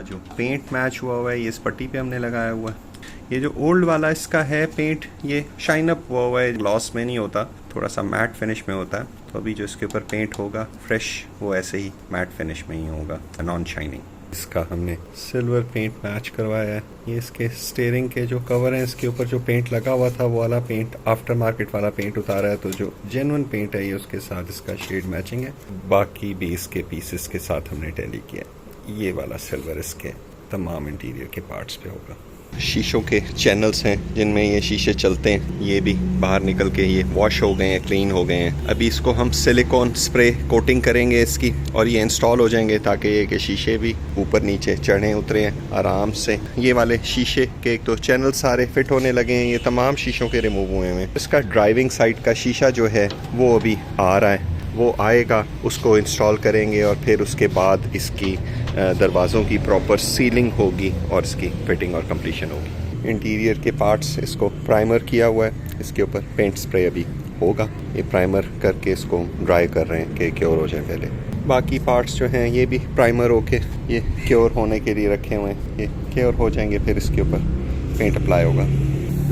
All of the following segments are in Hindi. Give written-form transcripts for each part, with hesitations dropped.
जो पेंट मैच हुआ है ये इस पट्टी पे हमने लगाया हुआ है। ये जो ओल्ड वाला इसका है पेंट, ये शाइन अप हुआ है, ग्लॉस में नहीं होता, थोड़ा सा मैट फिनिश में होता है। तो अभी जो इसके ऊपर पेंट होगा फ्रेश, वो ऐसे ही मैट फिनिश में ही होगा, नॉन शाइनिंग। इसका हमने सिल्वर पेंट मैच करवाया है। ये इसके स्टीयरिंग के जो कवर हैं, इसके ऊपर जो पेंट लगा हुआ था वो वाला पेंट, आफ्टर मार्केट वाला पेंट उतारा है। तो जो जेन्युइन पेंट है ये उसके साथ इसका शेड मैचिंग है। बाकी भी इसके पीसेस के साथ हमने टैली किया। ये वाला सिल्वर इसके तमाम इंटीरियर के पार्ट्स पे होगा। शीशों के चैनल्स हैं जिनमें ये शीशे चलते हैं, ये भी बाहर निकल के ये वॉश हो गए हैं, क्लीन हो गए हैं। अभी इसको हम सिलिकॉन स्प्रे कोटिंग करेंगे इसकी, और ये इंस्टॉल हो जाएंगे ताकि ये के शीशे भी ऊपर नीचे चढ़े उतरे हैं आराम से। ये वाले शीशे के एक तो चैनल सारे फिट होने लगे हैं, ये तमाम शीशों के रिमूव हुए हैं। इसका ड्राइविंग साइड का शीशा जो है वो अभी आ रहा है, वो आएगा, उसको इंस्टॉल करेंगे और फिर उसके बाद इसकी दरवाज़ों की प्रॉपर सीलिंग होगी और इसकी फिटिंग और कंप्लीशन होगी। इंटीरियर के पार्ट्स इसको प्राइमर किया हुआ है, इसके ऊपर पेंट स्प्रे अभी होगा। ये प्राइमर करके इसको ड्राई कर रहे हैं कि क्योर हो जाए पहले। बाकी पार्ट्स जो हैं ये भी प्राइमर होके ये क्योर होने के लिए रखे हुए हैं, ये क्योर हो जाएंगे फिर इसके ऊपर पेंट अप्लाई होगा।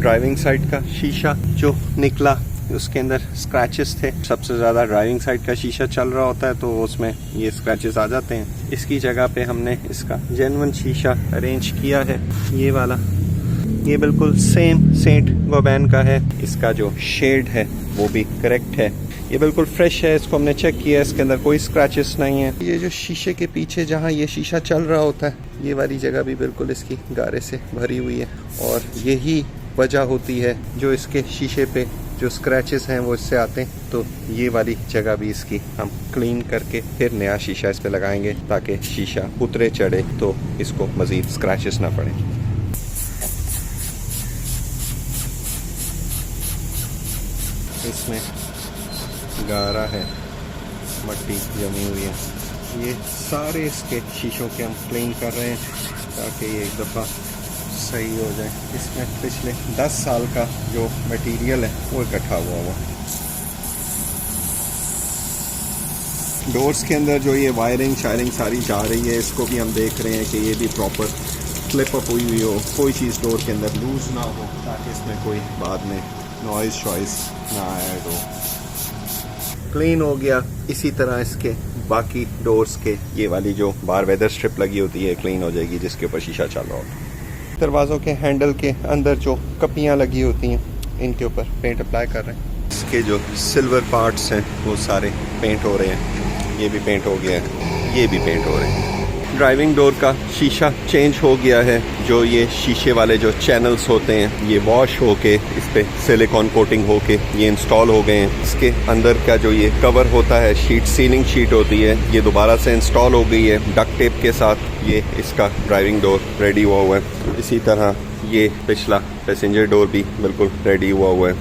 ड्राइविंग साइड का शीशा जो निकला उसके अंदर स्क्रैचेस थे, सबसे ज़्यादा ड्राइविंग साइड का शीशा चल रहा होता है तो उसमें ये स्क्रैचेस आ जाते हैं। इसकी जगह पे हमने इसका जेन्युइन शीशा अरेंज किया है। ये वाला ये बिल्कुल सेम सेंट गोबैन का है, इसका जो शेड है वो भी करेक्ट है, ये बिल्कुल फ्रेश है, इसको हमने चेक किया, इसके अंदर कोई स्क्रैचेस नहीं है। ये जो शीशे के पीछे जहाँ ये शीशा चल रहा होता है ये वाली जगह भी बिल्कुल इसकी गारे से भरी हुई है, और यही वजह होती है जो इसके शीशे पे जो स्क्रैचेस हैं वो इससे आते हैं। तो ये वाली जगह भी इसकी हम क्लीन करके फिर नया शीशा इस पे लगाएंगे ताकि शीशा उतरे चढ़े तो इसको मज़ीद स्क्रैचेस ना पड़े। इसमें गारा है, मट्टी जमी हुई है, ये सारे इसके शीशों के हम क्लीन कर रहे हैं ताकि ये एक दफ़ा सही हो जाए। इसमें पिछले 10 साल का जो मटेरियल है वो इकट्ठा हुआ। डोर्स के अंदर जो ये वायरिंग शायरिंग सारी जा रही है, इसको भी हम देख रहे हैं कि ये भी प्रॉपर क्लिप अप हुई हो, कोई चीज़ डोर के अंदर लूज ना हो ताकि इसमें कोई बाद में नॉइज़ शॉइस ना ऐड हो। क्लीन हो गया। इसी तरह इसके बाकी डोर्स के ये वाली जो बार वेदर स्ट्रिप लगी होती है क्लीन हो जाएगी जिसके ऊपर शीशा चल रहा होता है। दरवाज़ों के हैंडल के अंदर जो कपियाँ लगी होती हैं इनके ऊपर पेंट अप्लाई कर रहे हैं। इसके जो सिल्वर पार्ट्स हैं वो सारे पेंट हो रहे हैं, ये भी पेंट हो गया है, ये भी पेंट हो रहे हैं। ड्राइविंग डोर का शीशा चेंज हो गया है, जो ये शीशे वाले जो चैनल्स होते हैं ये वॉश होके इस पे सिलिकॉन कोटिंग होके ये इंस्टॉल हो गए हैं। इसके अंदर का जो ये कवर होता है शीट, सीलिंग शीट होती है, ये दोबारा से इंस्टॉल हो गई है डक्ट टेप के साथ। ये इसका ड्राइविंग डोर रेडी हुआ हुआ है। इसी तरह ये पिछला पैसेंजर डोर भी बिल्कुल रेडी हुआ है।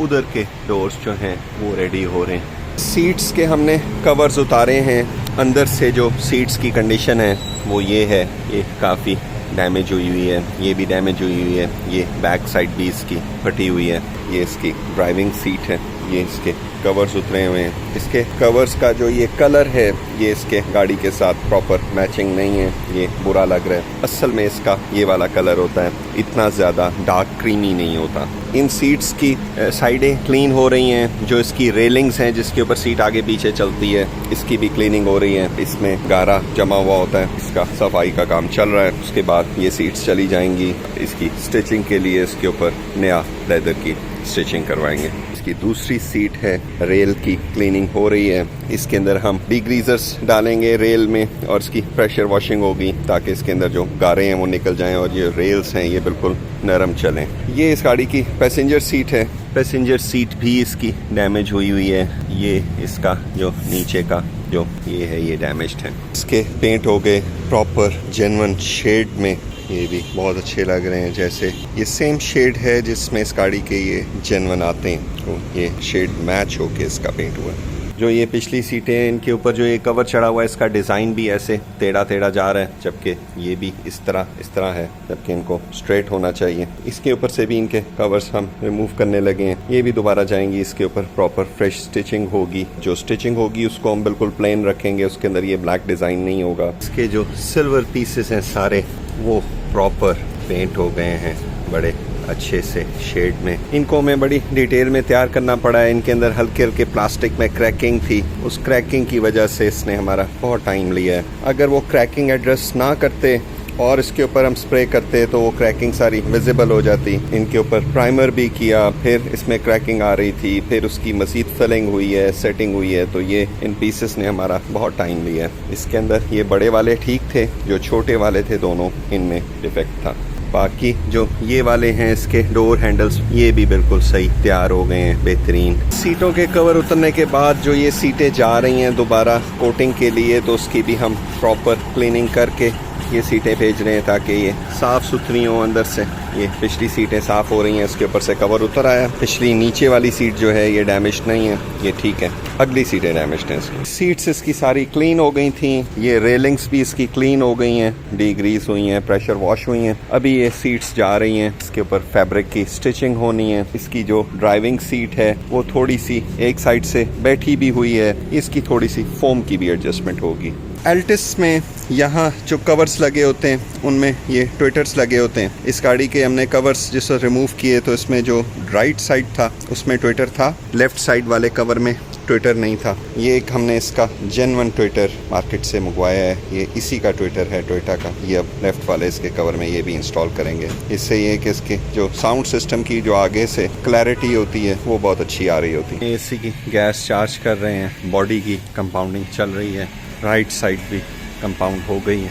उधर के डोर्स जो हैं वो रेडी हो रहे हैं। सीट्स के हमने कवर्स उतारे हैं। अंदर से जो सीट्स की कंडीशन है वो ये है, ये काफ़ी डैमेज हुई हुई है, ये भी डैमेज हुई हुई है, ये बैक साइड भी इसकी फटी हुई है। ये इसकी ड्राइविंग सीट है, ये इसके कवर्स उतरे हुए हैं। इसके कवर्स का जो ये कलर है ये इसके गाड़ी के साथ प्रॉपर मैचिंग नहीं है, ये बुरा लग रहा है। असल में इसका ये वाला कलर होता है, इतना ज़्यादा डार्क क्रीमी नहीं होता। इन सीट्स की साइडें क्लीन हो रही हैं। जो इसकी रेलिंग्स हैं जिसके ऊपर सीट आगे पीछे चलती है इसकी भी क्लीनिंग हो रही है। इसमें गारा जमा हुआ होता है, इसका सफाई का काम चल रहा है। उसके बाद ये सीट्स चली जाएंगी, इसकी स्टिचिंग के लिए इसके ऊपर नया लेदर की स्टिचिंग करवाएंगे। इसकी दूसरी सीट है, रेल की क्लीनिंग हो रही है। इसके अंदर हम डिग्रीजर्स डालेंगे रेल में और इसकी प्रेशर वॉशिंग होगी ताकि इसके अंदर जो गारे हैं वो निकल जाएं और ये रेल्स हैं ये बिल्कुल नरम चलें। ये इस गाड़ी की पैसेंजर सीट है। पैसेंजर सीट भी इसकी डैमेज हुई हुई है। ये इसका जो नीचे का जो ये है ये डैमेज्ड है। इसके पेंट हो गए प्रॉपर जेन्युइन शेड में, ये भी बहुत अच्छे लग रहे हैं। जैसे ये सेम शेड है जिसमें इस गाड़ी के ये जेन्युइन आते हैं, तो ये शेड मैच होके इसका पेंट हुआ है। जो ये पिछली सीटें हैं इनके ऊपर जो ये कवर चढ़ा हुआ है इसका डिज़ाइन भी ऐसे टेढ़ा टेढ़ा जा रहा है, जबकि ये भी इस तरह है, जबकि इनको स्ट्रेट होना चाहिए। इसके ऊपर से भी इनके कवर्स हम रिमूव करने लगे हैं, ये भी दोबारा जाएंगी, इसके ऊपर प्रॉपर फ्रेश स्टिचिंग होगी। जो स्टिचिंग होगी उसको हम बिल्कुल प्लेन रखेंगे, उसके अंदर ये ब्लैक डिज़ाइन नहीं होगा। इसके जो सिल्वर पीसेस हैं सारे वो प्रॉपर पेंट हो गए हैं बड़े अच्छे से शेड में। इनको हमें बड़ी डिटेल में तैयार करना पड़ा है। इनके अंदर हल्के हल्के प्लास्टिक में क्रैकिंग थी, उस क्रैकिंग की वजह से इसने हमारा बहुत टाइम लिया है। अगर वो क्रैकिंग एड्रेस ना करते और इसके ऊपर हम स्प्रे करते तो वो क्रैकिंग सारी विजिबल हो जाती। इनके ऊपर प्राइमर भी किया, फिर इसमें क्रैकिंग आ रही थी, फिर उसकी मज़ीद फिलिंग हुई है, सेटिंग हुई है, तो ये इन पीसेस ने हमारा बहुत टाइम लिया है। इसके अंदर ये बड़े वाले ठीक थे, जो छोटे वाले थे दोनों इनमें डिफेक्ट था। बाकी जो ये वाले हैं इसके डोर हैंडल्स ये भी बिल्कुल सही तैयार हो गए हैं, बेहतरीन। सीटों के कवर उतरने के बाद जो ये सीटें जा रही हैं दोबारा कोटिंग के लिए, तो उसकी भी हम प्रॉपर क्लीनिंग करके ये सीटें भेज रहे हैं ताकि ये साफ़ सुथरी हों अंदर से। ये पिछली सीटें साफ़ हो रही हैं, इसके ऊपर से कवर उतर आया। पिछली नीचे वाली सीट जो है ये डैमेज नहीं है, ये ठीक है। अगली सीटें डैमेज हैं इसकी। सीट्स इसकी सारी क्लीन हो गई थी, ये रेलिंग्स भी इसकी क्लीन हो गई हैं, डीग्रीस हुई हैं, प्रेशर वॉश हुई हैं। अभी ये सीट्स जा रही हैं, इसके ऊपर फैब्रिक की स्टिचिंग होनी है। इसकी जो ड्राइविंग सीट है वो थोड़ी सी एक साइड से बैठी भी हुई है, इसकी थोड़ी सी फोम की भी एडजस्टमेंट होगी। एल्टिस में यहाँ जो कवर्स लगे होते हैं उनमें ये ट्विटर्स लगे होते हैं। इस गाड़ी के हमने कवर्स जिस रिमूव किए तो इसमें जो राइट साइड था उसमें ट्विटर था, लेफ्ट साइड वाले कवर में ट्विटर नहीं था। ये एक हमने इसका जेन्युइन ट्विटर मार्केट से मंगवाया है, ये इसी का ट्विटर है टोयोटा का। ये अब लेफ्ट वाले इसके कवर में ये भी इंस्टॉल करेंगे। इससे ये कि इसके जो साउंड सिस्टम की जो आगे से क्लैरिटी होती है वो बहुत अच्छी आ रही होती है। एसी की गैस चार्ज कर रहे हैं, बॉडी की कंपाउंडिंग चल रही है, राइट साइड भी कंपाउंड हो गई है।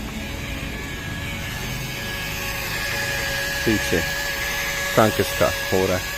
पीछे ट्रंक इसका हो रहा है।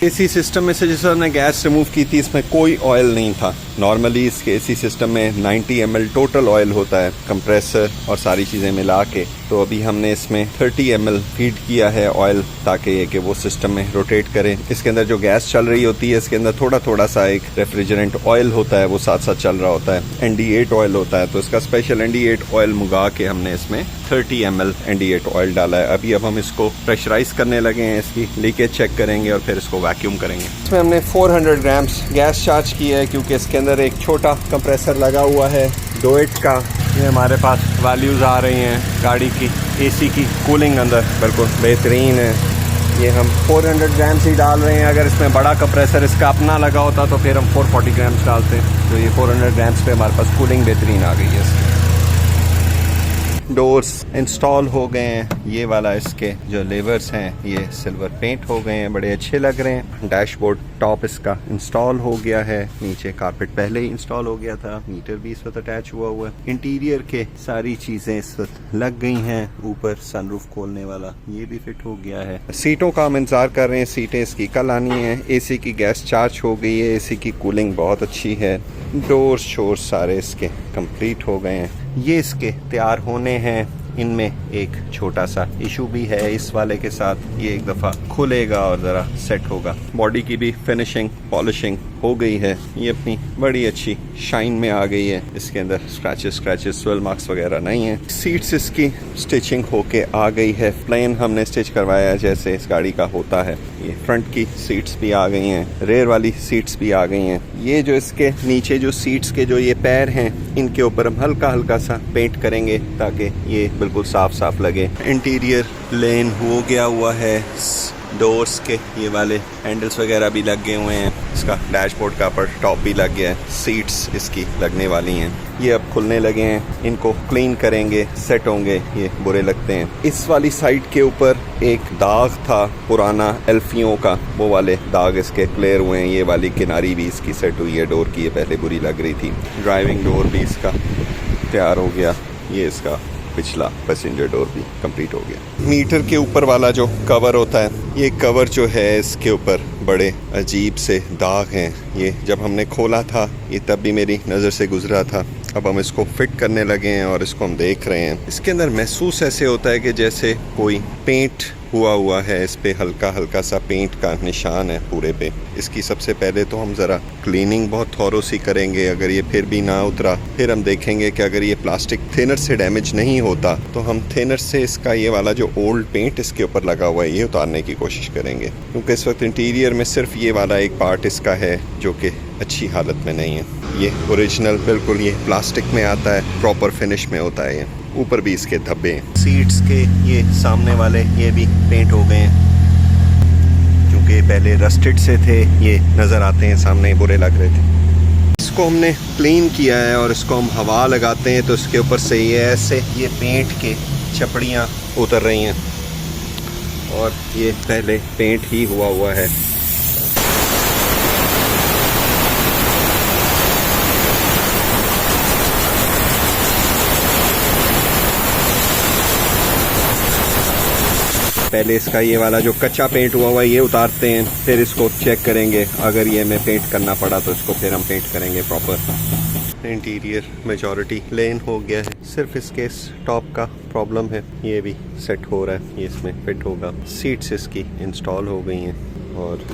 एसी सिस्टम में से जैसे हमने गैस रिमूव की थी इसमें कोई ऑयल नहीं था। नॉर्मली इसके एसी सिस्टम में 90 ml टोटल ऑयल होता है, कंप्रेसर और सारी चीज़ें मिला के। तो अभी हमने इसमें 30 ml फीड किया है ऑयल, ताकि ये कि वो सिस्टम में रोटेट करे। इसके अंदर जो गैस चल रही होती है इसके अंदर थोड़ा थोड़ा सा एक रेफ्रिजरेंट ऑयल होता है, वो साथ साथ चल रहा होता है। ND8 ऑयल होता है, तो इसका स्पेशल ND8 ऑयल मंगा के हमने इसमें 30 ml ND8 ऑयल डाला है। अभी अब हम इसको प्रेशराइज करने लगे हैं, इसकी लीकेज चेक करेंगे और फिर इसको वैक्यूम करेंगे। इसमें हमने 400 ग्राम्स गैस चार्ज किया है, क्योंकि इसके अंदर एक छोटा कंप्रेसर लगा हुआ है डोएट का। ये हमारे पास वैल्यूज़ आ रही हैं गाड़ी की। एसी की कूलिंग अंदर बिल्कुल बेहतरीन है। ये हम 400 ग्राम्स ही डाल रहे हैं। अगर इसमें बड़ा कंप्रेसर इसका अपना लगा होता तो फिर हम 440 ग्राम्स डालते हैं। तो ये 400 ग्राम्स पे हमारे पास कूलिंग बेहतरीन आ गई है इसकी। डोर्स इंस्टॉल हो गए हैं। ये वाला इसके जो लेवर्स हैं ये सिल्वर पेंट हो गए हैं, बड़े अच्छे लग रहे हैं। डैशबोर्ड टॉप इसका इंस्टॉल हो गया है, नीचे कारपेट पहले ही इंस्टॉल हो गया था, मीटर भी इस वक्त अटैच हुआ है। इंटीरियर के सारी चीजें इस वक्त लग गई हैं। ऊपर सनरूफ खोलने वाला ये भी फिट हो गया है। सीटों का हम इंतजार कर रहे हैं, सीटें इसकी कल आनी है। एसी की गैस चार्ज हो गई है, एसी की कूलिंग बहुत अच्छी है। डोर्स शोर्स सारे इसके कंप्लीट हो गए हैं। ये इसके तैयार होने हैं। इनमें एक छोटा सा इशू भी है इस वाले के साथ, ये एक दफ़ा खुलेगा और ज़रा सेट होगा। बॉडी की भी फिनिशिंग पॉलिशिंग हो गई है, ये अपनी बड़ी अच्छी शाइन में आ गई है। इसके अंदर स्क्रैचेस स्वेल मार्क्स वगैरह नहीं है। सीट्स इसकी स्टिचिंग होके आ गई है, प्लेन हमने स्टिच करवाया है जैसे इस गाड़ी का होता है। ये फ्रंट की सीट्स भी आ गई हैं, रेयर वाली सीट्स भी आ गई हैं। ये जो इसके नीचे जो सीट्स के जो ये पैर हैं इनके ऊपर हम हल्का हल्का सा पेंट करेंगे ताकि ये बिल्कुल साफ साफ लगे। इंटीरियर प्लेन हो गया हुआ है। डोर्स के ये वाले हैंडल्स वगैरह भी लग गए हुए हैं। इसका डैशबोर्ड का पर टॉप भी लग गया है। सीट्स इसकी लगने वाली हैं, ये अब खुलने लगे हैं। इनको क्लीन करेंगे, सेट होंगे, ये बुरे लगते हैं। इस वाली साइड के ऊपर एक दाग था पुराना एल्फियों का, वो वाले दाग इसके क्लियर हुए हैं। ये वाली किनारी भी इसकी सेट हुई है डोर की, ये पहले बुरी लग रही थी। ड्राइविंग डोर भी इसका तैयार हो गया। ये इसका पिछला पैसेंजर डोर भी कंप्लीट हो गया। मीटर के ऊपर वाला जो कवर होता है, ये कवर जो है इसके ऊपर बड़े अजीब से दाग हैं। ये जब हमने खोला था ये तब भी मेरी नज़र से गुजरा था। अब हम इसको फिट करने लगे हैं और इसको हम देख रहे हैं। इसके अंदर महसूस ऐसे होता है कि जैसे कोई पेंट हुआ है। इस पे हल्का हल्का सा पेंट का निशान है पूरे पे। इसकी सबसे पहले तो हम ज़रा क्लीनिंग बहुत थॉरो सी करेंगे। अगर ये फिर भी ना उतरा फिर हम देखेंगे कि अगर ये प्लास्टिक थिनर से डैमेज नहीं होता तो हम थिनर से इसका ये वाला जो ओल्ड पेंट इसके ऊपर लगा हुआ है ये उतारने की कोशिश करेंगे, क्योंकि इस वक्त इंटीरियर में सिर्फ ये वाला एक पार्ट इसका है जो कि अच्छी हालत में नहीं है। ये ओरिजिनल बिल्कुल ये प्लास्टिक में आता है, प्रॉपर फिनिश में होता है। ये ऊपर भी इसके धब्बे हैं। सीट्स के ये सामने वाले ये भी पेंट हो गए हैं, क्योंकि पहले रस्टेड से थे, ये नज़र आते हैं सामने, बुरे लग रहे थे। इसको हमने क्लीन किया है और इसको हम हवा लगाते हैं तो इसके ऊपर से ये ऐसे ये पेंट के चपड़ियाँ उतर रही हैं और ये पहले पेंट ही हुआ है। पहले इसका ये वाला जो कच्चा पेंट हुआ है ये उतारते हैं, फिर इसको चेक करेंगे। अगर ये हमें पेंट करना पड़ा तो इसको फिर हम पेंट करेंगे प्रॉपर। इंटीरियर मेजॉरिटी प्लेन हो गया है, सिर्फ इसके टॉप का प्रॉब्लम है, ये भी सेट हो रहा है, ये इसमें फिट होगा। सीट्स इसकी इंस्टॉल हो गई हैं और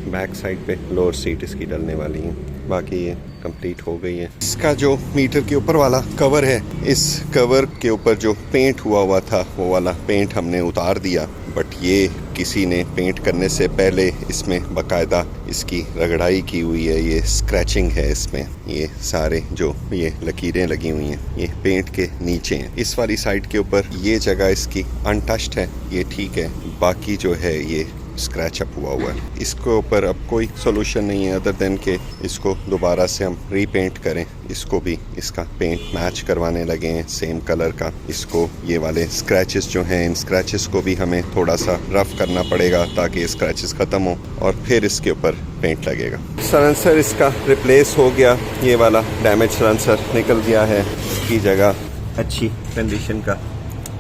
बैक साइड पे लोअर सीट इसकी डलने वाली है, बाकी ये कंप्लीट हो गई है। इसका जो मीटर के ऊपर वाला कवर है, इस कवर के ऊपर जो पेंट हुआ था वो वाला पेंट हमने उतार दिया, बट ये किसी ने पेंट करने से पहले इसमें बाकायदा इसकी रगड़ाई की हुई है। ये स्क्रैचिंग है इसमें, ये सारे जो ये लकीरें लगी हुई हैं ये पेंट के नीचे हैं। इस वाली साइड के ऊपर ये जगह इसकी अनटच्ड है, ये ठीक है, बाकी जो है ये स्क्रैच अप हुआ है। इसके ऊपर अब कोई सोल्यूशन नहीं है अदर देन के इसको दोबारा से हम रीपेंट करें। इसको भी इसका पेंट मैच करवाने लगे हैं सेम कलर का। इसको ये वाले स्क्रैचेस जो हैं, इन स्क्रैचेस को भी हमें थोड़ा सा रफ करना पड़ेगा ताकि स्क्रैचेस ख़त्म हो और फिर इसके ऊपर पेंट लगेगा। साइलेंसर इसका रिप्लेस हो गया, ये वाला डैमेज साइलेंसर निकल गया है, इसकी जगह अच्छी कंडीशन का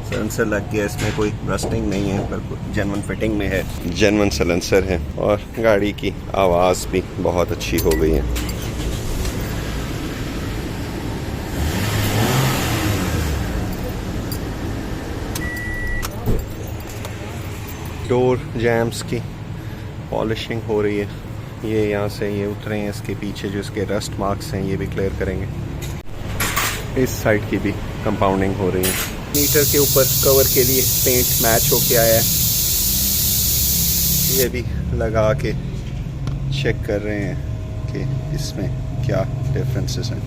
साइलेंसर लग गया। इसमें कोई रस्टिंग नहीं है, पर जेन्युइन फिटिंग में है, जेन्युइन साइलेंसर है और गाड़ी की आवाज़ भी बहुत अच्छी हो गई है। डोर जैम्स की पॉलिशिंग हो रही है, ये यहाँ से ये उतरे हैं, इसके पीछे जो इसके रस्ट मार्क्स हैं ये भी क्लियर करेंगे। इस साइड की भी कंपाउंडिंग हो रही है। मीटर के ऊपर कवर के लिए पेंट मैच होके आया है, ये भी लगा के चेक कर रहे हैं कि इसमें क्या डिफरेंसेस हैं।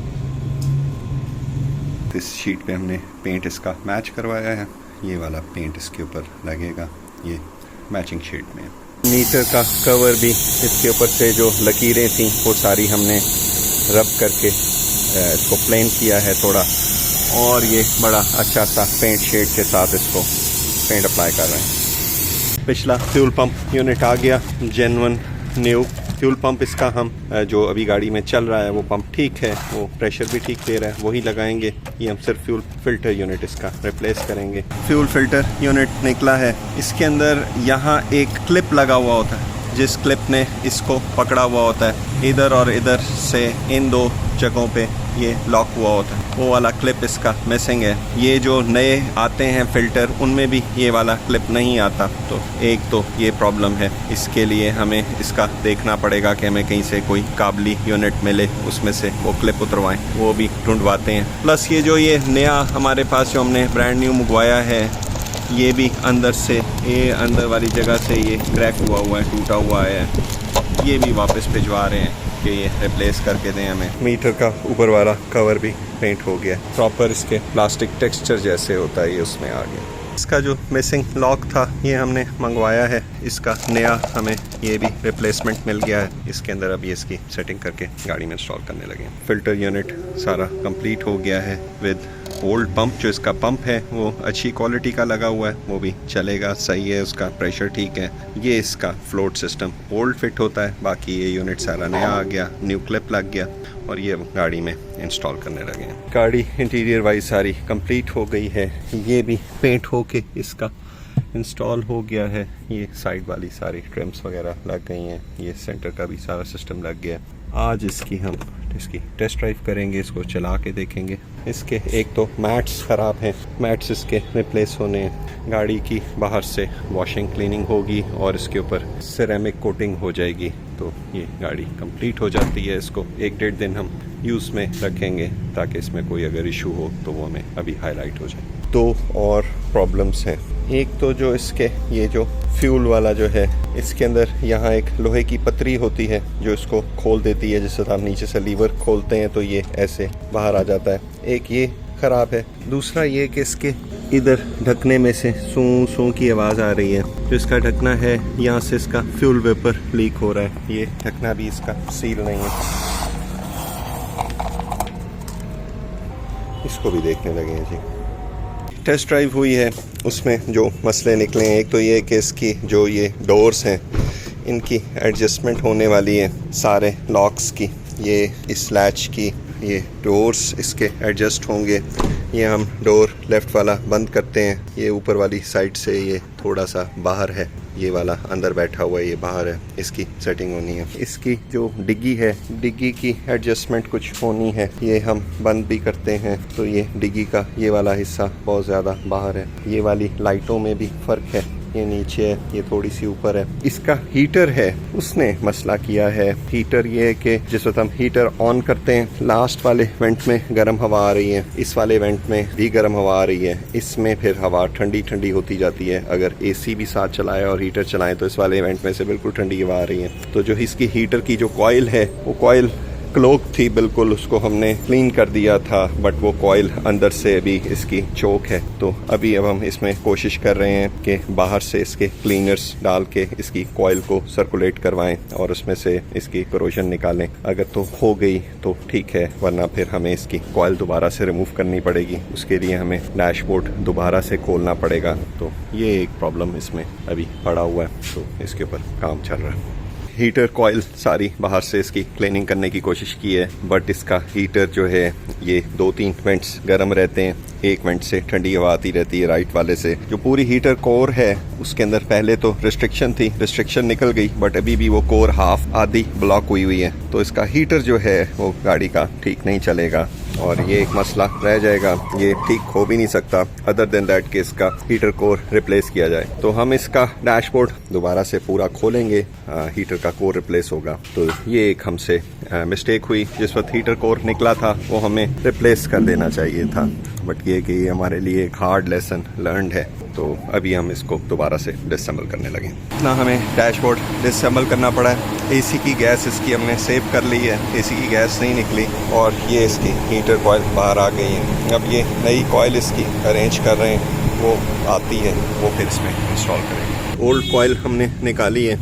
इस शीट पे हमने पेंट इसका मैच करवाया है, ये वाला पेंट इसके ऊपर लगेगा, ये मैचिंग शीट में। मीटर का कवर भी इसके ऊपर से जो लकीरें थी वो सारी हमने रब करके इसको प्लेन किया है थोड़ा, और ये बड़ा अच्छा सा पेंट शेड के साथ इसको पेंट अप्लाई कर रहे हैं। पिछला फ्यूल पंप यूनिट आ गया, जेन्युइन न्यू फ्यूल पंप इसका हम जो अभी गाड़ी में चल रहा है वो पंप ठीक है, वो प्रेशर भी ठीक दे रहा है, वही लगाएंगे। ये हम सिर्फ फ्यूल फिल्टर यूनिट इसका रिप्लेस करेंगे। फ्यूल फिल्टर यूनिट निकला है, इसके अंदर यहाँ एक क्लिप लगा हुआ होता है, जिस क्लिप ने इसको पकड़ा हुआ होता है, इधर और इधर से इन दो जगहों पे ये लॉक हुआ होता है, वो वाला क्लिप इसका मिसिंग है। ये जो नए आते हैं फ़िल्टर उनमें भी ये वाला क्लिप नहीं आता, तो एक तो ये प्रॉब्लम है। इसके लिए हमें इसका देखना पड़ेगा कि हमें कहीं से कोई काबली यूनिट मिले, उसमें से वो क्लिप उतरवाएं, वो भी ढूंढवाते हैं। प्लस ये जो ये नया हमारे पास जो हमने ब्रांड न्यू मंगवाया है, ये भी अंदर से ये अंदर वाली जगह से ये क्रैक हुआ है, टूटा हुआ है, ये भी वापस भिजवा रहे हैं कि ये रिप्लेस करके दें हमें। मीटर का ऊपर वाला कवर भी पेंट हो गया, प्रॉपर इसके प्लास्टिक टेक्सचर जैसे होता है ये उसमें आ गया। इसका जो मिसिंग लॉक था ये हमने मंगवाया है, इसका नया हमें ये भी रिप्लेसमेंट मिल गया है। इसके अंदर अभी इसकी सेटिंग करके गाड़ी में इंस्टॉल करने लगे। फिल्टर यूनिट सारा कंप्लीट हो गया है विद ओल्ड पंप। जो इसका पंप है वो अच्छी क्वालिटी का लगा हुआ है, वो भी चलेगा, सही है, उसका प्रेशर ठीक है। ये इसका फ्लोट सिस्टम ओल्ड फिट होता है, बाकी ये यूनिट सारा नया आ गया, न्यू क्लिप लग गया और ये गाड़ी में इंस्टॉल करने लगे हैं। गाड़ी इंटीरियर वाइज सारी कंप्लीट हो गई है, ये भी पेंट होके इसका इंस्टॉल हो गया है। ये साइड वाली सारी ट्रिम्स वगैरह लग गई हैं, ये सेंटर का भी सारा सिस्टम लग गया है। आज इसकी टेस्ट ड्राइव करेंगे, इसको चला के देखेंगे। इसके एक तो मैट्स ख़राब हैं, मैट्स इसके रिप्लेस होने हैं। गाड़ी की बाहर से वॉशिंग क्लीनिंग होगी और इसके ऊपर सिरेमिक कोटिंग हो जाएगी, तो ये गाड़ी कंप्लीट हो जाती है। इसको 1-1.5 दिन हम यूज़ में रखेंगे ताकि इसमें कोई अगर इशू हो तो वो हमें अभी हाईलाइट हो जाए। 2 और प्रॉब्लम्स हैं। एक तो जो इसके ये जो फ्यूल वाला जो है, इसके अंदर यहाँ एक लोहे की पतरी होती है जो इसको खोल देती है। जैसे आप नीचे से लीवर खोलते हैं तो ये ऐसे बाहर आ जाता है। एक ये ख़राब है। दूसरा ये कि इसके इधर ढकने में से सूं सूं की आवाज़ आ रही है। जो इसका ढकना है, यहाँ से इसका फ्यूल वेपर लीक हो रहा है। ये ढकना भी इसका सील नहीं है। इसको भी देखने लगे हैं जी। टेस्ट ड्राइव हुई है, उसमें जो मसले निकले हैं, एक तो ये कि इसकी जो ये डोर्स हैं इनकी एडजस्टमेंट होने वाली है, सारे लॉक्स की। ये इस लैच की ये डोर्स इसके एडजस्ट होंगे। ये हम डोर लेफ़्ट वाला बंद करते हैं, ये ऊपर वाली साइड से ये थोड़ा सा बाहर है, ये वाला अंदर बैठा हुआ है, ये बाहर है। इसकी सेटिंग होनी है। इसकी जो डिग्गी है, डिग्गी की एडजस्टमेंट कुछ होनी है, ये हम बंद भी करते हैं तो ये डिग्गी का ये वाला हिस्सा बहुत ज़्यादा बाहर है। ये वाली लाइटों में भी फ़र्क है, ये नीचे है, ये थोड़ी सी ऊपर है। इसका हीटर है, उसने मसला किया है। हीटर ये है कि जिस वक्त हम हीटर ऑन करते हैं, लास्ट वाले वेंट में गर्म हवा आ रही है, इस वाले वेंट में भी गर्म हवा आ रही है। इसमें फिर हवा ठंडी ठंडी होती जाती है। अगर एसी भी साथ चलाए और हीटर चलाएं तो इस वाले वेंट में से बिल्कुल ठंडी हवा आ रही है। तो जो इसकी हीटर की जो कॉइल है, वो कॉइल क्लोक थी बिल्कुल, उसको हमने क्लीन कर दिया था, बट वो कॉइल अंदर से भी इसकी चोक है। तो अभी अब हम इसमें कोशिश कर रहे हैं कि बाहर से इसके क्लीनर्स डाल के इसकी कॉइल को सर्कुलेट करवाएं और उसमें से इसकी करोजन निकालें। अगर तो हो गई तो ठीक है, वरना फिर हमें इसकी कॉइल दोबारा से रिमूव करनी पड़ेगी। उसके लिए हमें डैशबोर्ड दोबारा से खोलना पड़ेगा। तो ये एक प्रॉब्लम इसमें अभी पड़ा हुआ है, तो इसके ऊपर काम चल रहा है। हीटर कॉइल सारी बाहर से इसकी क्लीनिंग करने की कोशिश की है, बट इसका हीटर जो है ये 2-3 वेंट्स गर्म रहते हैं, एक वेंट से ठंडी हवा आती रहती है राइट वाले से। जो पूरी हीटर कोर है उसके अंदर पहले तो रिस्ट्रिक्शन थी, रिस्ट्रिक्शन निकल गई, बट अभी भी वो कोर हाफ आधी ब्लॉक हुई है। तो इसका हीटर जो है वो गाड़ी का ठीक नहीं चलेगा और ये एक मसला रह जाएगा। ये ठीक हो भी नहीं सकता अदर देन दैट कि इसका हीटर कोर रिप्लेस किया जाए। तो हम इसका डैशबोर्ड दोबारा से पूरा खोलेंगे, हीटर का कोर रिप्लेस होगा। तो ये एक हमसे मिस्टेक हुई, जिस वक्त हीटर कोर निकला था वो हमें रिप्लेस कर देना चाहिए था, बट ये कि ये हमारे लिए एक हार्ड लेसन लर्नड है। तो अभी हम इसको दोबारा से डिसअसेंबल करने लगे। ना हमें डैशबोर्ड डिसअसेंबल करना पड़ा है। एसी की गैस इसकी हमने सेव कर ली है, एसी की गैस नहीं निकली और ये इसकी हीटर कॉइल बाहर आ गई है। अब ये नई कॉइल इसकी अरेंज कर रहे हैं, वो आती है वो फिर इसमें इंस्टॉल करेंगे। ओल्ड कॉइल हमने निकाली है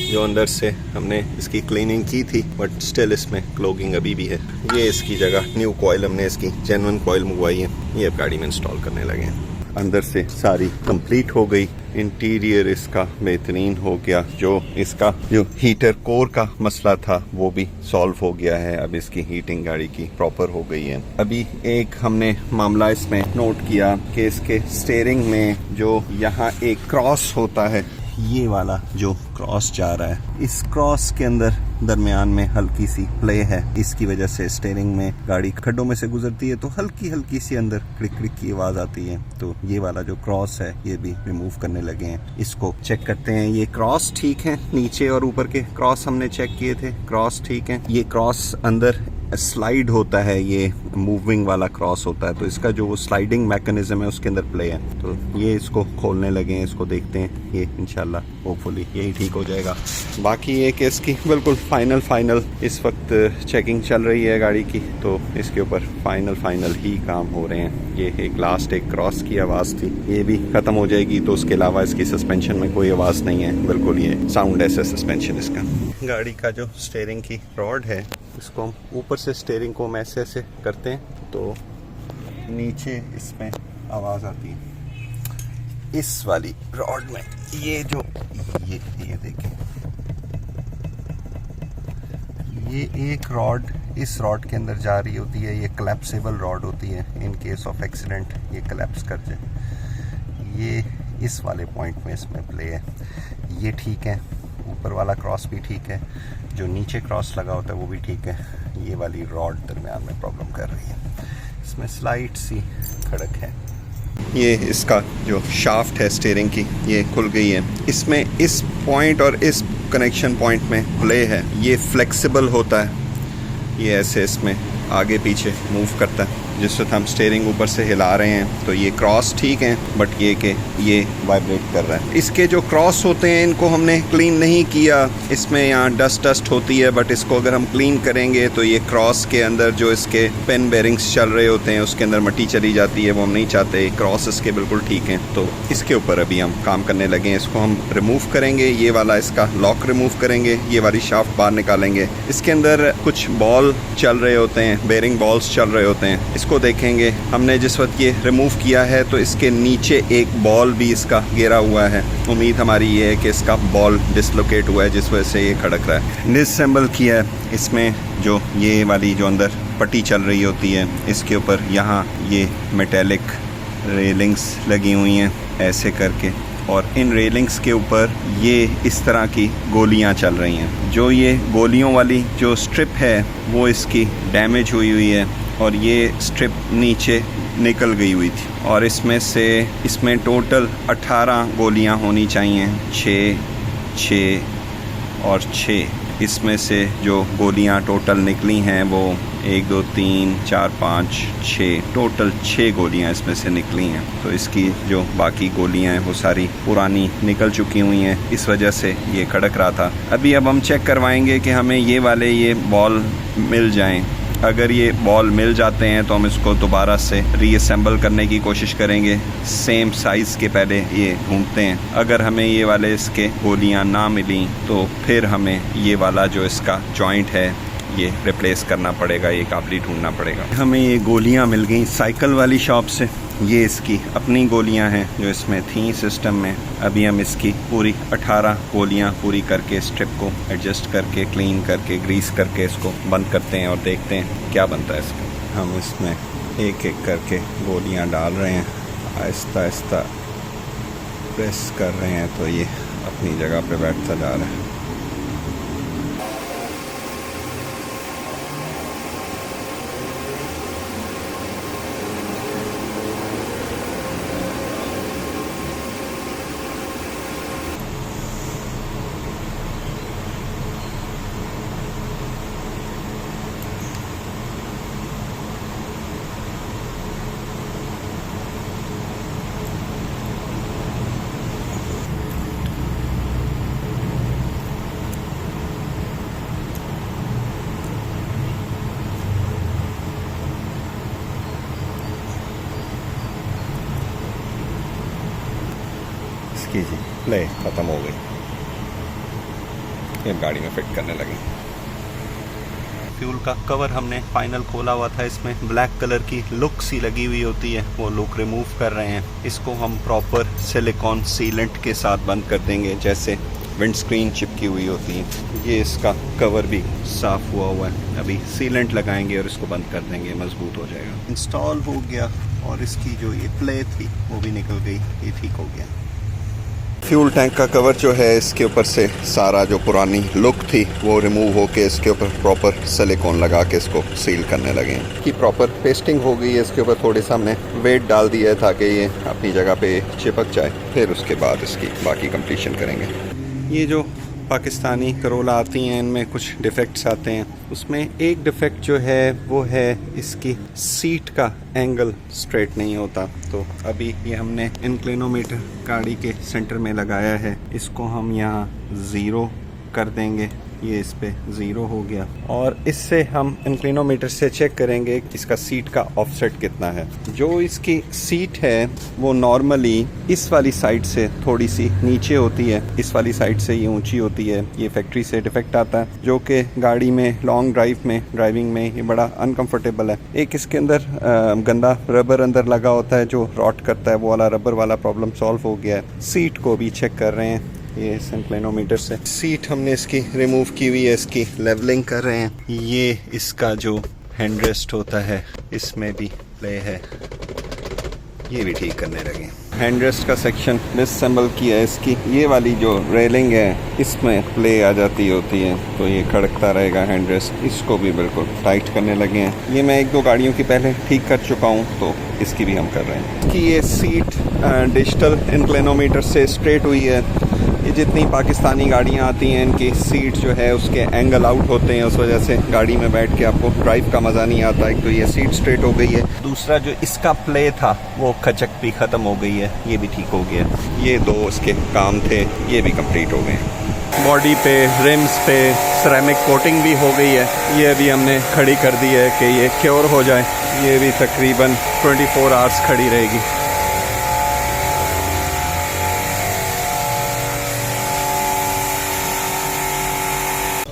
जो अंदर से हमने इसकी क्लीनिंग की थी, बट स्टिल इसमें क्लोगिंग अभी भी है। ये इसकी जगह न्यू कॉइल हमने इसकी जेन्युइन कॉइल मंगवाई है, ये अब गाड़ी में इंस्टॉल करने लगे हैं। अंदर से सारी कंप्लीट हो गई, इंटीरियर इसका बेहतरीन हो गया। जो इसका जो हीटर कोर का मसला था वो भी सॉल्व हो गया है। अब इसकी हीटिंग गाड़ी की प्रॉपर हो गई है। अभी एक हमने मामला इसमें नोट किया कि इसके स्टीयरिंग में जो यहाँ एक क्रॉस होता है, ये वाला जो क्रॉस जा रहा है, इस क्रॉस के अंदर दरमियान में हल्की सी प्ले है। इसकी वजह से स्टीयरिंग में गाड़ी खड्डों में से गुजरती है तो हल्की हल्की सी अंदर क्लिक क्लिक की आवाज आती है। तो ये वाला जो क्रॉस है ये भी रिमूव करने लगे हैं। इसको चेक करते हैं। ये क्रॉस ठीक है, नीचे और ऊपर के क्रॉस हमने चेक किए थे, क्रॉस ठीक है। ये क्रॉस अंदर स्लाइड होता है, ये मूविंग वाला क्रॉस होता है, तो इसका जो स्लाइडिंग मैकेनिज्म है उसके अंदर प्ले है। तो ये इसको खोलने लगे हैं, इसको देखते हैं, ये इंशाल्लाह होपफुली यही ठीक हो जाएगा। बाकी ये कि इसकी बिल्कुल फाइनल इस वक्त चेकिंग चल रही है गाड़ी की, तो इसके ऊपर फाइनल ही काम हो रहे हैं। ये एक लास्ट एक क्रॉस की आवाज़ थी, ये भी ख़त्म हो जाएगी। तो उसके अलावा इसकी सस्पेंशन में कोई आवाज़ नहीं है, बिल्कुल ये साउंड ऐसा सस्पेंशन इसका। गाड़ी का जो स्टीयरिंग की रॉड है, इसको हम ऊपर से स्टीयरिंग को हम ऐसे ऐसे करते हैं तो नीचे इसमें आवाज़ आती है। इस वाली रॉड में ये जो ये देखें, ये एक रॉड इस रॉड के अंदर जा रही होती है। ये कोलैप्सिबल रॉड होती है, इन केस ऑफ एक्सीडेंट ये कोलैप्स कर जाए। ये इस वाले पॉइंट में इसमें प्ले है। ये ठीक है, ऊपर वाला क्रॉस भी ठीक है, जो नीचे क्रॉस लगा होता है वो भी ठीक है। ये वाली रॉड दरमियान में प्रॉब्लम कर रही है, इसमें स्लाइट सी खड़क है। ये इसका जो शाफ्ट है स्टीयरिंग की, ये खुल गई है। इसमें इस पॉइंट और इस कनेक्शन पॉइंट में प्ले है, ये फ्लेक्सिबल होता है, ये ऐसे इसमें आगे पीछे मूव करता है। जिस वक्त हम स्टीयरिंग ऊपर से हिला रहे हैं तो ये क्रॉस ठीक है, बट ये कि ये वाइब्रेट कर रहा है। इसके जो क्रॉस होते हैं इनको हमने क्लीन नहीं किया, इसमें यहाँ डस्ट होती है, बट इसको अगर हम क्लीन करेंगे तो ये क्रॉस के अंदर जो इसके पेन बेरिंग्स चल रहे होते हैं उसके अंदर मट्टी चली जाती है, वो हम नहीं चाहते। क्रॉस इसके बिल्कुल ठीक हैं, तो इसके ऊपर अभी हम काम करने लगे हैं। इसको हम रिमूव करेंगे, ये वाला इसका लॉक रिमूव करेंगे, ये वाली शाफ्ट बाहर निकालेंगे। इसके अंदर कुछ बॉल चल रहे होते हैं, बेरिंग बॉल्स चल रहे होते हैं, इसको देखेंगे। हमने जिस वक्त ये रिमूव किया है तो इसके नीचे एक बॉल भी इसका गिरा हुआ है। उम्मीद हमारी ये है कि इसका बॉल डिसलोकेट हुआ है जिस वजह से ये खड़क रहा है। डिसअसेंबल किया है, इसमें जो ये वाली जो अंदर पट्टी चल रही होती है इसके ऊपर यहाँ ये मेटेलिक रेलिंग्स लगी हुई हैं ऐसे करके, और इन रेलिंग्स के ऊपर ये इस तरह की गोलियां चल रही हैं। जो ये गोलियों वाली जो स्ट्रिप है वो इसकी डैमेज हुई है और ये स्ट्रिप नीचे निकल गई हुई थी, और इसमें टोटल 18 गोलियां होनी चाहिए, 6 और 6। इसमें से जो गोलियां टोटल निकली हैं वो 1 2 3 4 5 6, टोटल 6 गोलियां इसमें से निकली हैं। तो इसकी जो बाकी गोलियां हैं वो सारी पुरानी निकल चुकी हुई हैं, इस वजह से ये खड़क रहा था। अब हम चेक करवाएंगे कि हमें ये बॉल मिल जाएं। अगर ये बॉल मिल जाते हैं तो हम इसको दोबारा से रीअसेंबल करने की कोशिश करेंगे। सेम साइज़ के पहले ये ढूंढते हैं। अगर हमें ये वाले इसके गोलियां ना मिली तो फिर हमें ये वाला जो इसका जॉइंट है ये रिप्लेस करना पड़ेगा, ये काबली ढूंढना पड़ेगा। हमें ये गोलियां मिल गई साइकिल वाली शॉप से। ये इसकी अपनी गोलियां हैं जो इसमें थी सिस्टम में। अभी हम इसकी पूरी 18 गोलियां पूरी करके स्ट्रिप को एडजस्ट करके क्लीन करके ग्रीस करके इसको बंद करते हैं और देखते हैं क्या बनता है इसका। हम इसमें एक एक करके गोलियां डाल रहे हैं, आहिस्ता आहिस्ता प्रेस कर रहे हैं तो ये अपनी जगह पे बैठता जा रहा है। इसकी जी प्ले ख़त्म हो गई, ये गाड़ी में फिट करने लगे। फ्यूल का कवर हमने फाइनल खोला हुआ था, इसमें ब्लैक कलर की लुक सी लगी हुई होती है, वो लुक रिमूव कर रहे हैं। इसको हम प्रॉपर सिलिकॉन सीलेंट के साथ बंद कर देंगे जैसे विंडस्क्रीन चिपकी हुई होती है। ये इसका कवर भी साफ़ हुआ है, अभी सीलेंट लगाएंगे और इसको बंद कर देंगे, मजबूत हो जाएगा। इंस्टॉल हो गया और इसकी जो ये प्ले थी वो भी निकल गई, ये ठीक हो गया। फ्यूल टैंक का कवर जो है इसके ऊपर से सारा जो पुरानी लुक थी वो रिमूव होके इसके ऊपर प्रॉपर सिलिकॉन लगा के इसको सील करने लगे हैं कि प्रॉपर पेस्टिंग हो गई है। इसके ऊपर थोड़े सा हमने वेट डाल दिया है ताकि ये अपनी जगह पे चिपक जाए, फिर उसके बाद इसकी बाकी कंप्लीशन करेंगे। ये जो पाकिस्तानी करोला आती हैं इनमें कुछ डिफेक्ट्स आते हैं, उसमें एक डिफेक्ट जो है वो है इसकी सीट का एंगल स्ट्रेट नहीं होता। तो अभी ये हमने इंक्लिनोमीटर गाड़ी के सेंटर में लगाया है, इसको हम यहाँ 0 कर देंगे, ये इस पे 0 हो गया, और इससे हम इंक्लिनोमीटर से चेक करेंगे कि इसका सीट का ऑफसेट कितना है। जो इसकी सीट है वो नॉर्मली इस वाली साइड से थोड़ी सी नीचे होती है, इस वाली साइड से ये ऊंची होती है। ये फैक्ट्री से डिफेक्ट आता है जो कि गाड़ी में लॉन्ग ड्राइविंग में ये बड़ा अनकंफर्टेबल है। एक इसके अंदर गंदा रबर अंदर लगा होता है जो रॉट करता है, वो वाला रबर वाला प्रॉब्लम सॉल्व हो गया है। सीट को भी चेक कर रहे हैं ये इंक्लिनोमीटर से। सीट हमने इसकी रिमूव की हुई है, इसकी लेवलिंग कर रहे हैं। ये इसका जो हैंड रेस्ट होता है इसमें भी प्ले है, ये भी ठीक करने लगे। हैंडरेस्ट का सेक्शन डिसअसेंबल किया है। इसकी ये वाली जो रेलिंग है इसमें प्ले आ जाती होती है, तो ये खड़कता रहेगा हैंडरेस्ट। इसको भी बिल्कुल टाइट करने लगे हैं। ये मैं 1-2 गाड़ियों की पहले ठीक कर चुका हूँ, तो इसकी भी हम कर रहे हैं। इसकी ये सीट डिजिटल इंक्लिनोमीटर से स्ट्रेट हुई है। ये जितनी पाकिस्तानी गाड़ियाँ आती हैं इनकी सीट जो है उसके एंगल आउट होते हैं, उस वजह से गाड़ी में बैठ के आपको ड्राइव का मज़ा नहीं आता। एक तो ये सीट स्ट्रेट हो गई है, दूसरा जो इसका प्ले था वो खचक भी ख़त्म हो गई है, ये भी ठीक हो गया। ये 2 इसके काम थे, ये भी कंप्लीट हो गए। बॉडी पे रिम्स पे सिरेमिक कोटिंग भी हो गई है, ये अभी हमने खड़ी कर दी है कि ये क्योर हो जाए। ये भी तकरीबन 24 आवर्स खड़ी रहेगी।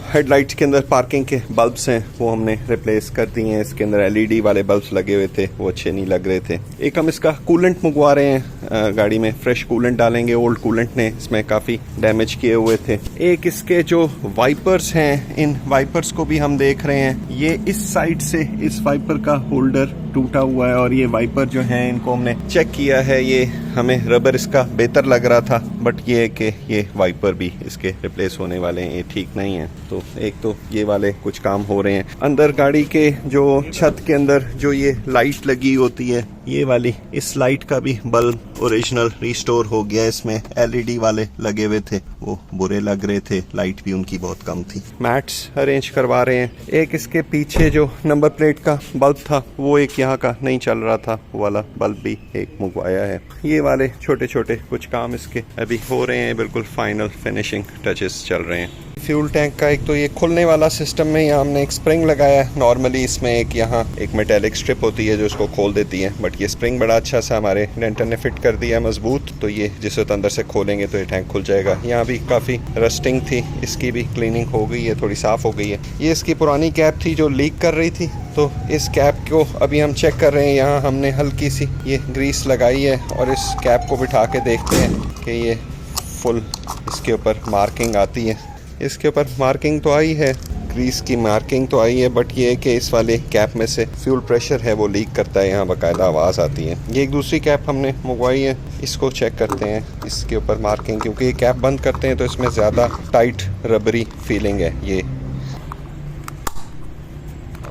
हेडलाइट्स के अंदर पार्किंग के बल्ब्स हैं वो हमने रिप्लेस कर दिए हैं। इसके अंदर एलईडी वाले बल्ब्स लगे हुए थे, वो अच्छे नहीं लग रहे थे। एक हम इसका कूलेंट मंगवा रहे हैं, गाड़ी में फ्रेश कूलेंट डालेंगे। ओल्ड कूलेंट ने इसमें काफ़ी डैमेज किए हुए थे। एक इसके जो वाइपर्स हैं, इन वाइपर्स को भी हम देख रहे हैं। ये इस साइड से इस वाइपर का होल्डर टूटा हुआ है और ये वाइपर जो है इनको हमने चेक किया है। ये हमें रबर इसका बेहतर लग रहा था, बट ये है कि ये वाइपर भी इसके रिप्लेस होने वाले हैं, ये ठीक नहीं है। तो एक तो ये वाले कुछ काम हो रहे हैं। अंदर गाड़ी के जो छत के अंदर जो ये लाइट लगी होती है, ये वाली, इस लाइट का भी बल्ब ओरिजिनल रिस्टोर हो गया। इसमें एलईडी वाले लगे हुए थे, वो बुरे लग रहे थे, लाइट भी उनकी बहुत कम थी। मैट्स अरेंज करवा रहे हैं। एक इसके पीछे जो नंबर प्लेट का बल्ब था वो एक यहाँ का नहीं चल रहा था, वो वाला बल्ब भी एक मंगवाया है। ये वाले छोटे छोटे कुछ काम इसके अभी हो रहे हैं, बिल्कुल फाइनल फिनिशिंग टचेस चल रहे हैं। फ्यूल टैंक का एक तो ये खुलने वाला सिस्टम में यहाँ हमने एक स्प्रिंग लगाया है। नॉर्मली इसमें एक यहाँ एक मेटेलिक स्ट्रिप होती है जो इसको खोल देती है, बट ये स्प्रिंग बड़ा अच्छा सा हमारे डेंटर ने फिट कर दिया मजबूत, तो ये जिस वक्त अंदर से खोलेंगे तो ये टैंक खुल जाएगा। यहाँ भी काफ़ी रस्टिंग थी, इसकी भी क्लीनिंग हो गई है, थोड़ी साफ़ हो गई है। ये इसकी पुरानी कैप थी जो लीक कर रही थी, तो इस कैप को अभी हम चेक कर रहे हैं। यहाँ हमने हल्की सी ये ग्रीस लगाई है और इस कैप को बिठा के देखते हैं कि ये फुल इसके ऊपर मार्किंग आती है। इसके ऊपर मार्किंग तो आई है, ग्रीस की मार्किंग तो आई है, बट ये है कि इस वाले कैप में से फ्यूल प्रेशर है वो लीक करता है, यहाँ बाकायदा आवाज़ आती है। ये एक दूसरी कैप हमने मंगवाई है, इसको चेक करते हैं इसके ऊपर मार्किंग, क्योंकि ये कैप बंद करते हैं तो इसमें ज़्यादा टाइट रबरी फीलिंग है ये।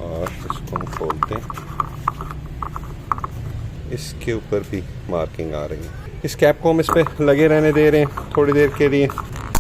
और इसको हम खोलते हैं, इसके ऊपर भी मार्किंग आ रही है। इस कैप को हम इस पर लगे रहने दे रहे हैं थोड़ी देर के लिए।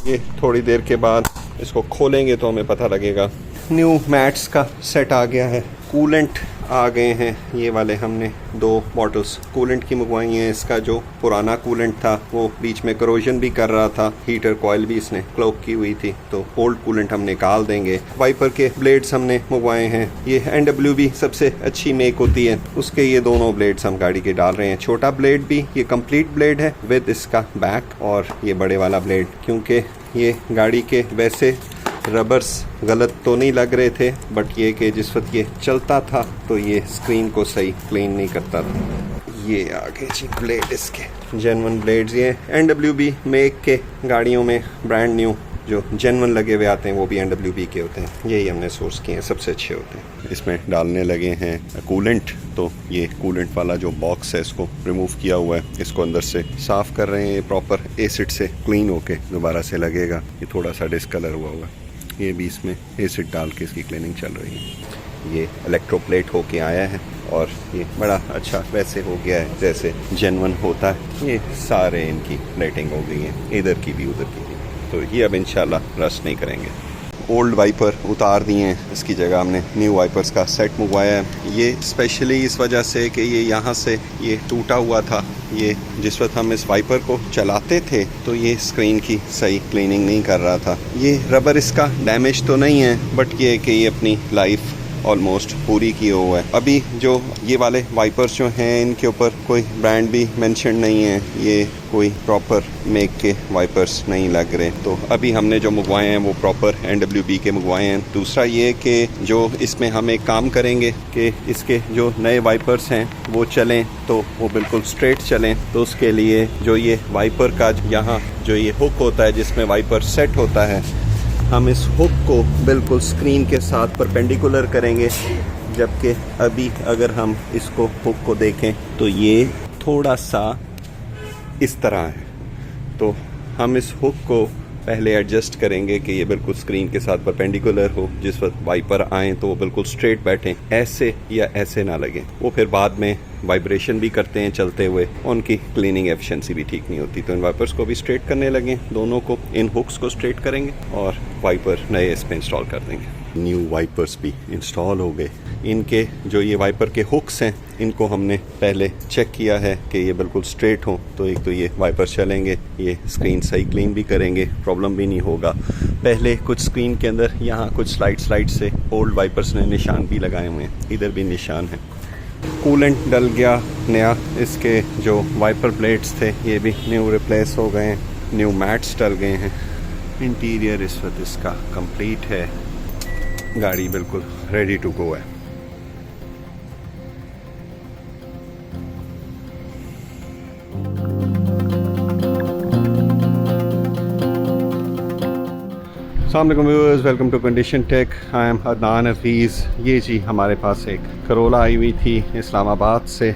ये थोड़ी देर के बाद इसको खोलेंगे तो हमें पता लगेगा। न्यू मैट्स का सेट आ गया है, कूलेंट आ गए हैं। ये वाले हमने 2 बॉटल्स कूलेंट की मंगवाई हैं। इसका जो पुराना कूलेंट था वो बीच में करोजन भी कर रहा था, हीटर कॉइल भी इसने क्लॉग की हुई थी, तो ओल्ड कूलेंट हम निकाल देंगे। वाइपर के ब्लेड्स हमने मंगवाए हैं। ये NWB सबसे अच्छी मेक होती है, उसके ये दोनों ब्लेड्स हम गाड़ी के डाल रहे हैं। छोटा ब्लेड भी ये कंप्लीट ब्लेड है विद इसका बैक, और ये बड़े वाला ब्लेड, क्योंकि ये गाड़ी के वैसे रबर्स गलत तो नहीं लग रहे थे, बट ये कि जिस वक्त ये चलता था तो ये स्क्रीन को सही क्लीन नहीं करता था। ये आगे जी ब्लेड इसके जेन्युइन ब्लेड्स, ये NWB मेक के गाड़ियों में ब्रांड न्यू जो जेन्युइन लगे हुए आते हैं वो भी NWB के होते हैं। यही हमने सोर्स किए हैं, सबसे अच्छे होते हैं। इसमें डालने लगे हैं कूलेंट, तो ये कूलेंट वाला जो बॉक्स है इसको रिमूव किया हुआ है, इसको अंदर से साफ़ कर रहे हैं। ये प्रॉपर एसिड से क्लीन होके दोबारा से लगेगा। ये थोड़ा सा डिस्कलर हुआ हुआ है, ये भी इसमें एसिड डाल के इसकी क्लीनिंग चल रही है। ये इलेक्ट्रोप्लेट होके आया है और ये बड़ा अच्छा वैसे हो गया है जैसे जेन्युइन होता है। ये सारे इनकी प्लेटिंग हो गई है, इधर की भी उधर की भी, तो ये अब इंशाल्लाह रस्ट नहीं करेंगे। ओल्ड वाइपर उतार दिए हैं, इसकी जगह हमने न्यू वाइपर्स का सेट मंगवाया है। ये स्पेशली इस वजह से कि ये यहाँ से ये टूटा हुआ था। ये जिस वक्त हम इस वाइपर को चलाते थे तो ये स्क्रीन की सही क्लीनिंग नहीं कर रहा था। ये रबर इसका डैमेज तो नहीं है, बट ये कि ये अपनी लाइफ ऑलमोस्ट पूरी की हुआ है। अभी जो ये वाले वाइपर्स जो हैं इनके ऊपर कोई ब्रांड भी मेंशन नहीं है, ये कोई प्रॉपर मेक के वाइपर्स नहीं लग रहे। तो अभी हमने जो मंगवाए हैं वो प्रॉपर NWB के मंगवाए हैं। दूसरा ये कि जो इसमें हम एक काम करेंगे कि इसके जो नए वाइपर्स हैं वो चलें तो वो बिल्कुल स्ट्रेट चलें, तो उसके लिए जो ये वाइपर का यहाँ जो ये हुक होता है जिसमें वाइपर सेट होता है, हम इस हुक को बिल्कुल स्क्रीन के साथ परपेंडिकुलर करेंगे, जबकि अभी अगर हम इसको हुक को देखें तो ये थोड़ा सा इस तरह है, तो हम इस हुक को पहले एडजस्ट करेंगे कि ये बिल्कुल स्क्रीन के साथ परपेंडिकुलर हो, जिस वक्त वाइपर आए तो वो बिल्कुल स्ट्रेट बैठें, ऐसे या ऐसे ना लगे। वो फिर बाद में वाइब्रेशन भी करते हैं चलते हुए, उनकी क्लीनिंग एफिशिएंसी भी ठीक नहीं होती। तो इन वाइपर्स को भी स्ट्रेट करने लगे, दोनों को, इन हुक्स को स्ट्रेट करेंगे और वाइपर नए इस पर इंस्टॉल कर देंगे। न्यू वाइपर्स भी इंस्टॉल हो गए। इनके जो ये वाइपर के हुक्स हैं, इनको हमने पहले चेक किया है कि ये बिल्कुल स्ट्रेट हो, तो एक तो ये वाइपर चलेंगे, ये स्क्रीन सही क्लीन भी करेंगे, प्रॉब्लम भी नहीं होगा। पहले कुछ स्क्रीन के अंदर यहाँ कुछ स्लाइड से ओल्ड वाइपर्स ने निशान भी लगाए हुए हैं, इधर भी निशान है। कूलेंट डल गया नया, इसके जो वाइपर प्लेट्स थे ये भी न्यू रिप्लेस हो गए हैं, न्यू मैट्स डल गए हैं। इंटीरियर इस वक्त इसका कंप्लीट है, गाड़ी बिल्कुल रेडी टू गो है। अस्सलाम वालेकुम viewers, welcome to condition tech. I am Adnan Hafeez. ये जी हमारे पास एक करोला आई हुई थी इस्लामाबाद से,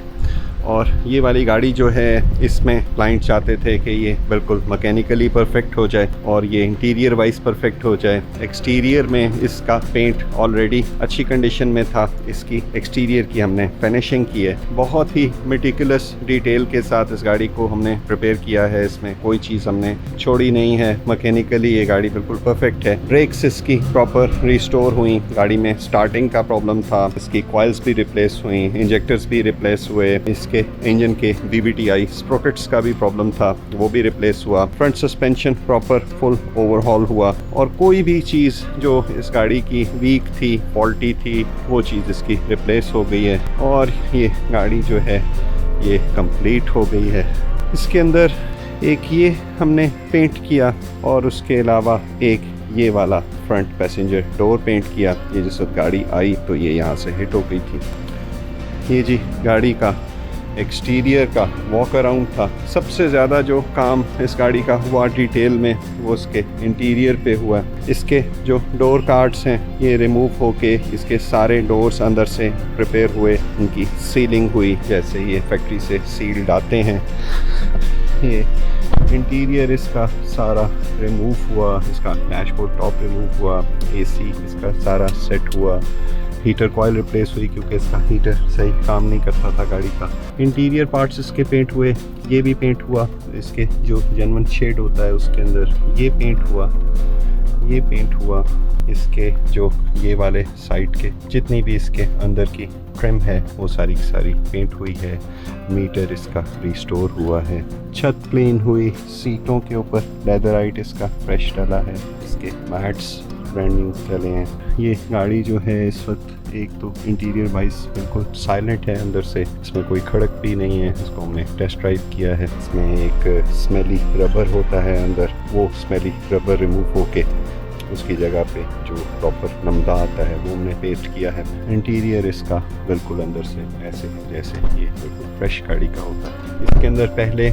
और ये वाली गाड़ी जो है इसमें क्लाइंट चाहते थे कि ये बिल्कुल मैकेनिकली परफेक्ट हो जाए और ये इंटीरियर वाइज परफेक्ट हो जाए। एक्सटीरियर में इसका पेंट ऑलरेडी अच्छी कंडीशन में था, इसकी एक्सटीरियर की हमने फिनिशिंग की है, बहुत ही मेटिकुलस डिटेल के साथ इस गाड़ी को हमने प्रिपेयर किया है, इसमें कोई चीज़ हमने छोड़ी नहीं है। मैकेनिकली ये गाड़ी बिल्कुल परफेक्ट है। ब्रेक्स इसकी प्रॉपर रिस्टोर हुई, गाड़ी में स्टार्टिंग का प्रॉब्लम था, इसकी कॉइल्स भी रिप्लेस हुई, इंजेक्टर्स भी रिप्लेस हुए, इसके इंजन के BBTI स्प्रोकेट्स का भी प्रॉब्लम था, वो भी रिप्लेस हुआ। Front suspension proper full overhaul हुआ, और कोई भी चीज़ जो इस गाड़ी की वीक थी, फॉल्टी थी, वो चीज़ इसकी रिप्लेस हो गई है, और ये गाड़ी जो है ये कंप्लीट हो गई है। इसके अंदर एक ये हमने पेंट किया, और उसके अलावा एक ये वाला फ्रंट पैसेंजर डोर पेंट किया। ये जिस वक्त गाड़ी आई तो ये यहाँ से हिट हो गई थी। ये जी गाड़ी का एक्सटीरियर का वॉक अराउंड था। सबसे ज़्यादा जो काम इस गाड़ी का हुआ डिटेल में, वो इसके इंटीरियर पे हुआ। इसके जो डोर कार्ड्स हैं ये रिमूव होके इसके सारे डोर्स अंदर से प्रिपेयर हुए, उनकी सीलिंग हुई जैसे ये फैक्ट्री से सील्ड आते हैं। ये इंटीरियर इसका सारा रिमूव हुआ, इसका डैशबोर्ड टॉप रिमूव हुआ, AC इसका सारा सेट हुआ, हीटर कॉइल रिप्लेस हुई क्योंकि इसका हीटर सही काम नहीं करता था गाड़ी का। इंटीरियर पार्ट्स इसके पेंट हुए, ये भी पेंट हुआ, इसके जो जेन्युइन शेड होता है उसके अंदर ये पेंट हुआ, ये पेंट हुआ। इसके जो ये वाले साइड के जितनी भी इसके अंदर की ट्रिम है वो सारी की सारी पेंट हुई है। मीटर इसका रिस्टोर हुआ है, छत क्लीन हुई, सीटों के ऊपर लेदराइट इसका फ्रेश डाला है, इसके मैट्स ब्रांड न्यू चले हैं। ये गाड़ी जो है इस वक्त एक तो इंटीरियर वाइज बिल्कुल साइलेंट है, अंदर से इसमें कोई खड़क भी नहीं है। इसको हमने टेस्ट ड्राइव किया है। इसमें एक स्मेली रबर होता है अंदर, वो स्मेली रबर रिमूव होके उसकी जगह पे जो प्रॉपर नमदा आता है वो हमने पेस्ट किया है। इंटीरियर इसका बिल्कुल अंदर से ऐसे जैसे ये बिल्कुल फ्रेश गाड़ी का होता है। इसके अंदर पहले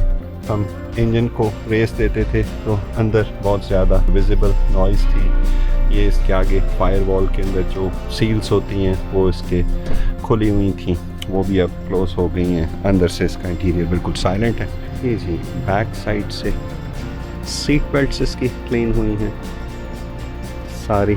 हम इंजन को रेस देते थे तो अंदर बहुत ज़्यादा विजिबल नॉइज़ थी। ये इसके आगे फायरवॉल के अंदर जो सील्स होती हैं वो इसके खुली हुई थी, वो भी अब क्लोज हो गई हैं। अंदर से इसका इंटीरियर बिल्कुल साइलेंट है। ये जी बैक साइड से सीट बेल्ट्स इसकी क्लीन हुई हैं सारी।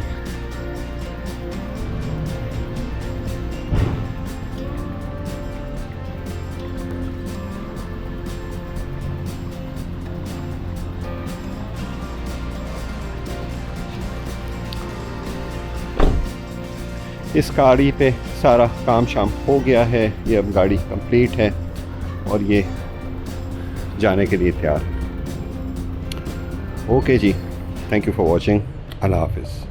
इस गाड़ी पे सारा काम शाम हो गया है, ये अब गाड़ी कंप्लीट है और ये जाने के लिए तैयार है। ओके जी, थैंक यू फॉर वॉचिंग। अल्लाह हाफिज़।